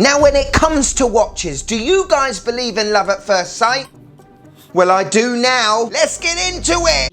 Now, when it comes to watches, do you guys believe in love at first sight? Well, I do now. Let's get into it.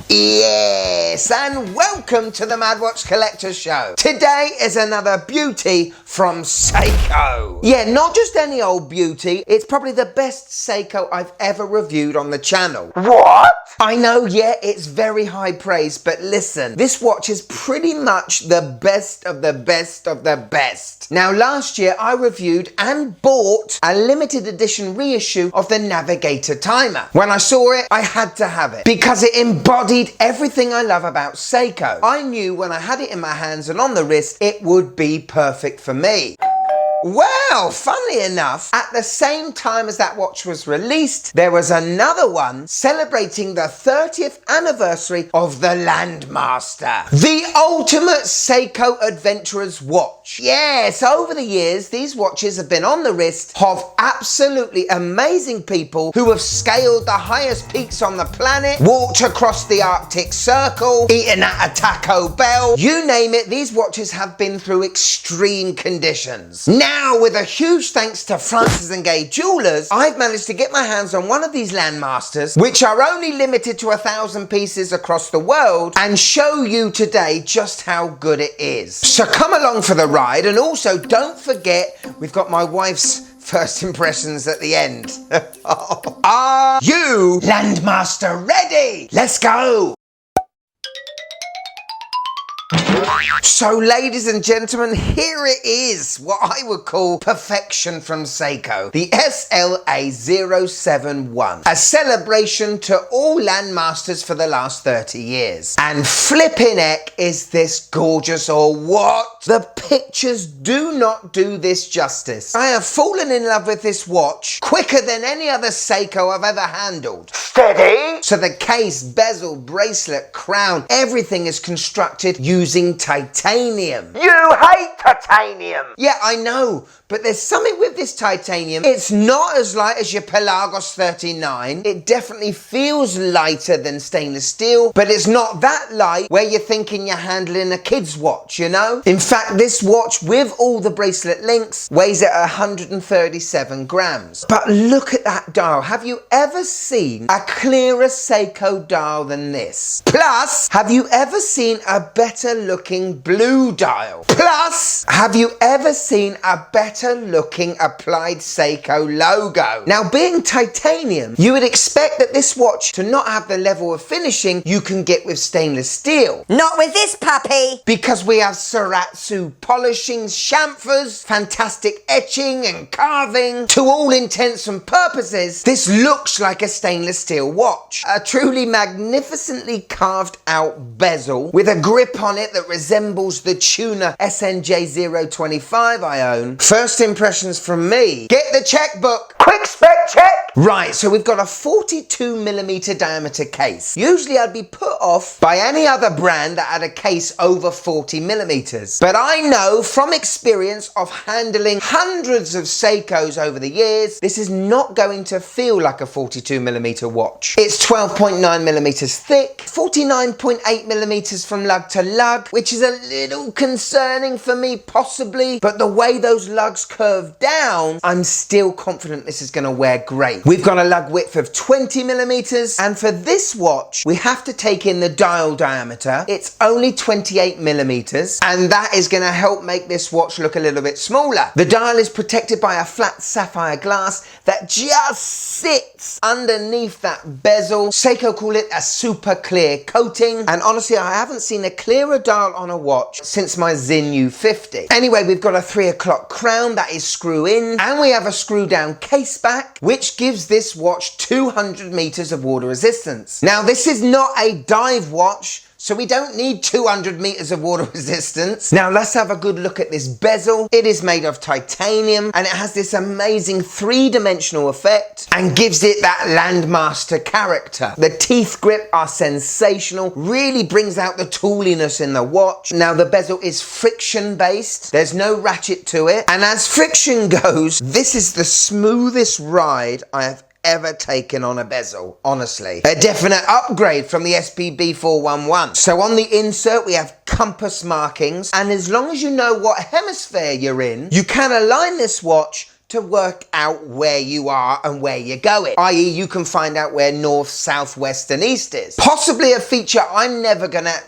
Yes, and welcome to the Mad Watch Collector Show. Today is another beauty from Seiko. Yeah, not just any old beauty, it's probably the best Seiko I've ever reviewed on the channel. What? I know, yeah, it's very high praise, but listen, this watch is pretty much the best of the best of the best. Now, last year I reviewed and bought a limited edition reissue of the Navigator Timer. When I saw it, I had to have it because it embodied everything I love about Seiko. I knew when I had it in my hands and on the wrist, it would be perfect for me. Well, funnily enough, at the same time as that watch was released, there was another one celebrating the 30th anniversary of the Landmaster, the ultimate Seiko adventurer's watch. Yes, over the years, these watches have been on the wrist of absolutely amazing people who have scaled the highest peaks on the planet, walked across the Arctic Circle, eaten at a Taco Bell. You name it, these watches have been through extreme conditions. Now, with a huge thanks to Francis & Gay Jewelers, I've managed to get my hands on one of these Landmasters, which are only limited to 1,000 pieces across the world, and show you today just how good it is. So come along for the ride, and also don't forget, we've got my wife's first impressions at the end. Are you Landmaster ready? Let's go! So, ladies and gentlemen, here it is, what I would call perfection from Seiko, the SLA071, a celebration to all Landmasters for the last 30 years. And flipping heck, is this gorgeous or what? The pictures do not do this justice. I have fallen in love with this watch quicker than any other Seiko I've ever handled. Steady! So the case, bezel, bracelet, crown, everything is constructed using titanium. You hate titanium! Yeah, I know, but there's something with this titanium. It's not as light as your Pelagos 39. It definitely feels lighter than stainless steel, but it's not that light where you're thinking you're handling a kid's watch, you know? In fact, this watch with all the bracelet links weighs at 137 grams. But look at that dial. Have you ever seen a clearer Seiko dial than this? Plus, have you ever seen a better looking blue dial? Plus, have you ever seen a better looking applied Seiko logo? Now, being titanium, you would expect that this watch to not have the level of finishing you can get with stainless steel. Not with this puppy! Because we have Soratsu polishing, chamfers, fantastic etching and carving. To all intents and purposes, this looks like a stainless steel watch. A truly magnificently carved out bezel with a grip on it that resembles the tuner SNJ025 I own. First impressions from me. Get the checkbook. Quick spec check. Right, so we've got a 42mm diameter case. Usually I'd be put off by any other brand that had a case over 40mm. But I know from experience of handling hundreds of Seikos over the years, this is not going to feel like a 42mm watch. It's 12.9mm thick, 49.8mm from lug to lug, which is a little concerning for me possibly, but the way those lugs curve down, I'm still confident this is going to wear great. We've got a lug width of 20mm, and for this watch, we have to take in the dial diameter. It's only 28mm, and that is going to help make this watch look a little bit smaller. The dial is protected by a flat sapphire glass that just sits underneath that bezel. Seiko call it a super clear coating, and honestly, I haven't seen a clearer dial on a watch since my Zin U50. Anyway, we've got a 3 o'clock crown that is screw in, and we have a screw down case back, which gives this watch 200 meters of water resistance. Now, this is not a dive watch, so we don't need 200 meters of water resistance. Now let's have a good look at this bezel. It is made of titanium, and it has this amazing three-dimensional effect and gives it that Landmaster character. The teeth grip are sensational, really brings out the tooliness in the watch. Now the bezel is friction based, there's no ratchet to it, and as friction goes, this is the smoothest ride I have ever taken on a bezel, honestly. A definite upgrade from the SPB 411. So on the insert we have compass markings, and as long as you know what hemisphere you're in, you can align this watch to work out where you are and where you're going. I.e. you can find out where north, south, west and east is. Possibly a feature I'm never gonna,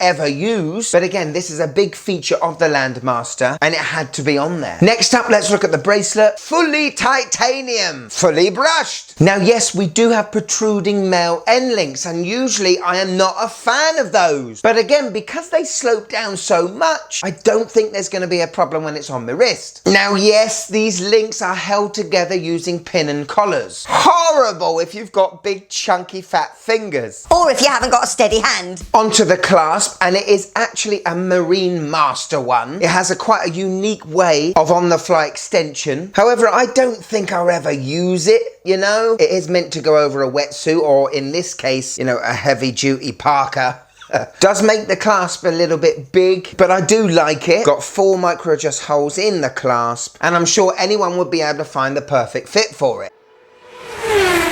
ever use. But again, this is a big feature of the Landmaster and it had to be on there. Next up, let's look at the bracelet. Fully titanium, fully brushed. Now, yes, we do have protruding male end links and usually I am not a fan of those. But again, because they slope down so much, I don't think there's gonna be a problem when it's on the wrist. Now, yes, these links are held together using pin and collars. Horrible if you've got big chunky fat fingers. Or if you haven't got a steady hand. Onto the clasp, and it is actually a Marine Master one. It has quite a unique way of on-the-fly extension. However, I don't think I'll ever use it, It is meant to go over a wetsuit, or in this case, a heavy-duty parka. Does make the clasp a little bit big, but I do like it. Got 4 micro adjust holes in the clasp, and I'm sure anyone would be able to find the perfect fit for it.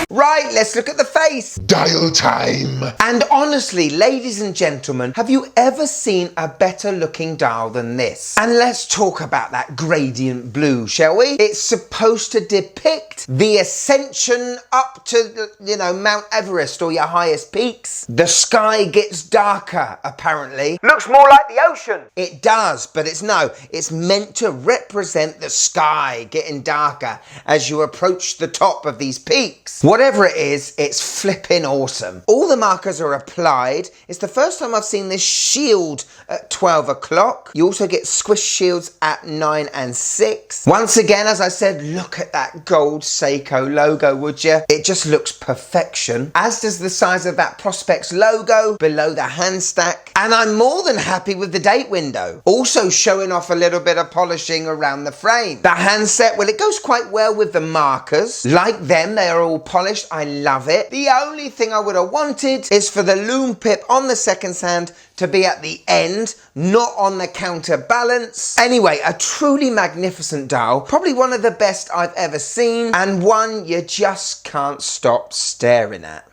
Right, let's look at the face. Dial time. And honestly, ladies and gentlemen, have you ever seen a better looking dial than this? And let's talk about that gradient blue, shall we? It's supposed to depict the ascension up to, Mount Everest or your highest peaks. The sky gets darker, apparently. Looks more like the ocean. It does, but it's meant to represent the sky getting darker as you approach the top of these peaks. Whatever it is, it's flipping awesome. All the markers are applied. It's the first time I've seen this shield at 12 o'clock. You also get squish shields at 9 and 6. Once again, as I said, look at that gold Seiko logo, would you? It just looks perfection, as does the size of that Prospex logo below the hand stack. And I'm more than happy with the date window. Also showing off a little bit of polishing around the frame. The handset, well, it goes quite well with the markers. Like them, they are all polished. I love it. The only thing I would have wanted is for the loom pip on the second hand to be at the end, not on the counterbalance. Anyway, a truly magnificent dial. Probably one of the best I've ever seen, and one you just can't stop staring at.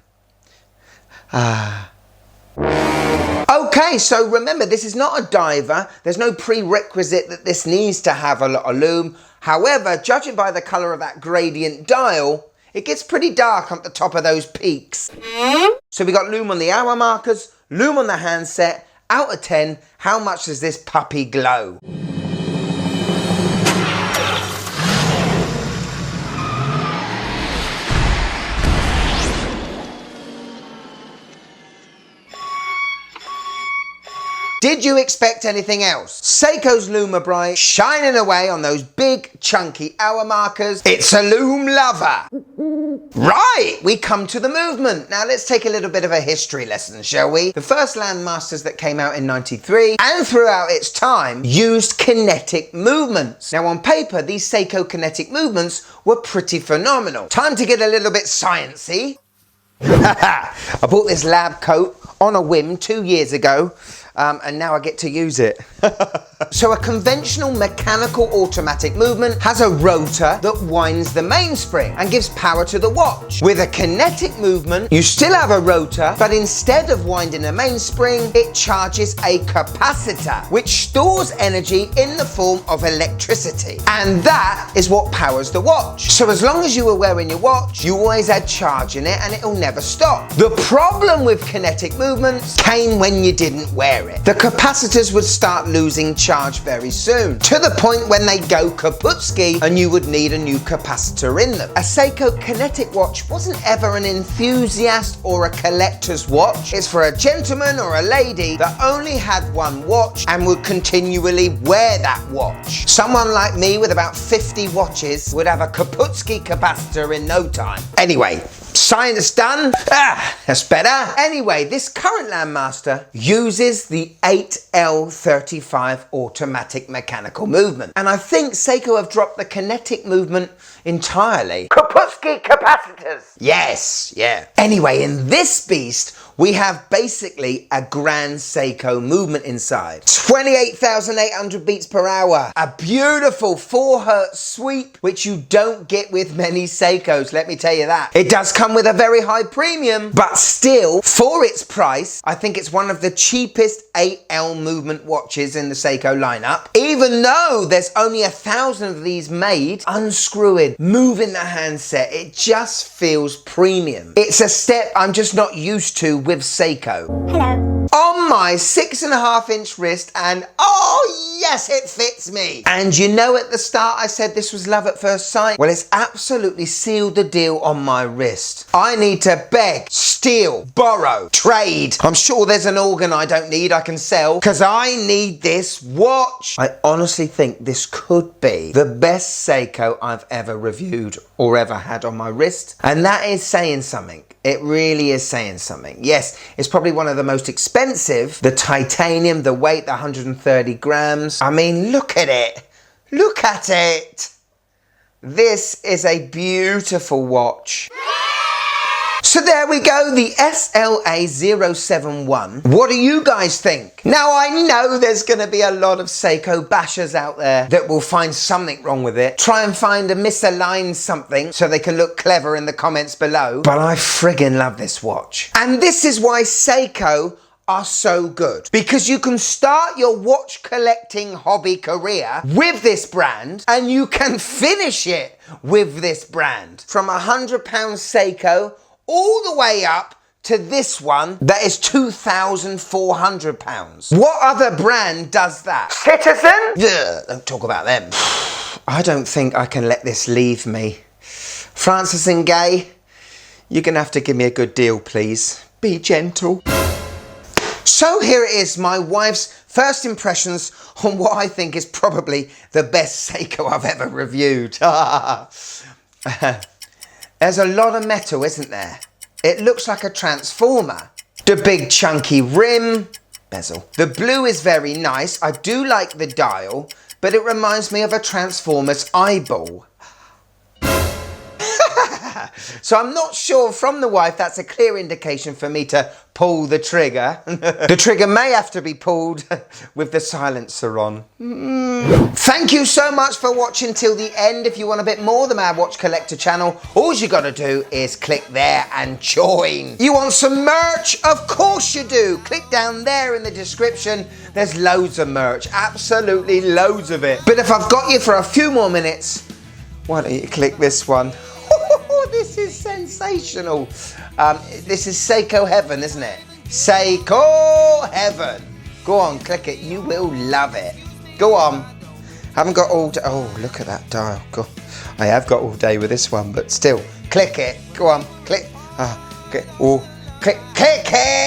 Okay, so remember, this is not a diver. There's no prerequisite that this needs to have a lot of loom. However, judging by the colour of that gradient dial, it gets pretty dark on the top of those peaks. So we got loom on the hour markers, loom on the handset. Out of 10, how much does this puppy glow? Did you expect anything else? Seiko's Lumabrite shining away on those big chunky hour markers. It's a loom lover. Right, we come to the movement. Now let's take a little bit of a history lesson, shall we? The first Landmasters that came out in '93 and throughout its time used kinetic movements. Now on paper, these Seiko kinetic movements were pretty phenomenal. Time to get a little bit sciencey. I bought this lab coat on a whim 2 years ago. And now I get to use it. So a conventional mechanical automatic movement has a rotor that winds the mainspring and gives power to the watch. With a kinetic movement, you still have a rotor, but instead of winding a mainspring, it charges a capacitor, which stores energy in the form of electricity. And that is what powers the watch. So as long as you were wearing your watch, you always had charge in it and it'll never stop. The problem with kinetic movements came when you didn't wear it. The capacitors would start losing charge very soon, to the point when they go kaputski and you would need a new capacitor in them. A Seiko kinetic watch wasn't ever an enthusiast or a collector's watch. It's for a gentleman or a lady that only had one watch and would continually wear that watch. Someone like me with about 50 watches would have a kaputski capacitor in no time. Anyway, science done. That's better. Anyway, this current Landmaster uses the 8L35 automatic mechanical movement. And I think Seiko have dropped the kinetic movement entirely. Kaputski capacitors. Yes, yeah. Anyway, in this beast, we have basically a grand Seiko movement inside. 28,800 beats per hour. A beautiful 4 Hz sweep, which you don't get with many Seikos, let me tell you that. It does come with a very high premium, but still, for its price, I think it's one of the cheapest 8L movement watches in the Seiko lineup. Even though there's only 1,000 of these made, unscrewing, moving the handset, it just feels premium. It's a step I'm just not used to with Seiko. Hello. On my 6.5-inch wrist, and oh yes, it fits me. And you know, at the start I said this was love at first sight. Well, it's absolutely sealed the deal on my wrist. I need to beg, steal, borrow, trade. I'm sure there's an organ I don't need I can sell, because I need this watch. I honestly think this could be the best Seiko I've ever reviewed or ever had on my wrist. And that is saying something. It really is saying something. Yes, it's probably one of the most expensive. The titanium, the weight, the 130 grams. I mean, look at it. Look at it. This is a beautiful watch. So there we go, the SLA071. What do you guys think? Now, I know there's going to be a lot of Seiko bashers out there that will find something wrong with it. Try and find a misaligned something so they can look clever in the comments below. But I friggin' love this watch. And this is why Seiko are so good, because you can start your watch collecting hobby career with this brand and you can finish it with this brand. From £100 Seiko all the way up to this one that is £2,400. What other brand does that? Citizen? Ugh, don't talk about them. I don't think I can let this leave me. Francis and Gay, you're gonna have to give me a good deal, please. Be gentle. So here it is, my wife's first impressions on what I think is probably the best Seiko I've ever reviewed. There's a lot of metal, isn't there? It looks like a transformer. The big chunky rim, bezel. The blue is very nice. I do like the dial, but it reminds me of a transformer's eyeball. So I'm not sure from the wife that's a clear indication for me to pull the trigger. The trigger may have to be pulled with the silencer on. Thank you so much for watching till the end. If you want a bit more of the Mad Watch Collector channel, all you gotta do is click there and join. You want some merch? Of course you do. Click down there in the description. There's loads of merch, absolutely loads of it. But if I've got you for a few more minutes, why don't you click this one? This is sensational. This is Seiko Heaven, isn't it? Seiko Heaven. Go on, click it. You will love it. Go on. Haven't got all day. Oh, look at that dial. God, I have got all day with this one, but still, click it. Go on, click. Click. Oh, click it.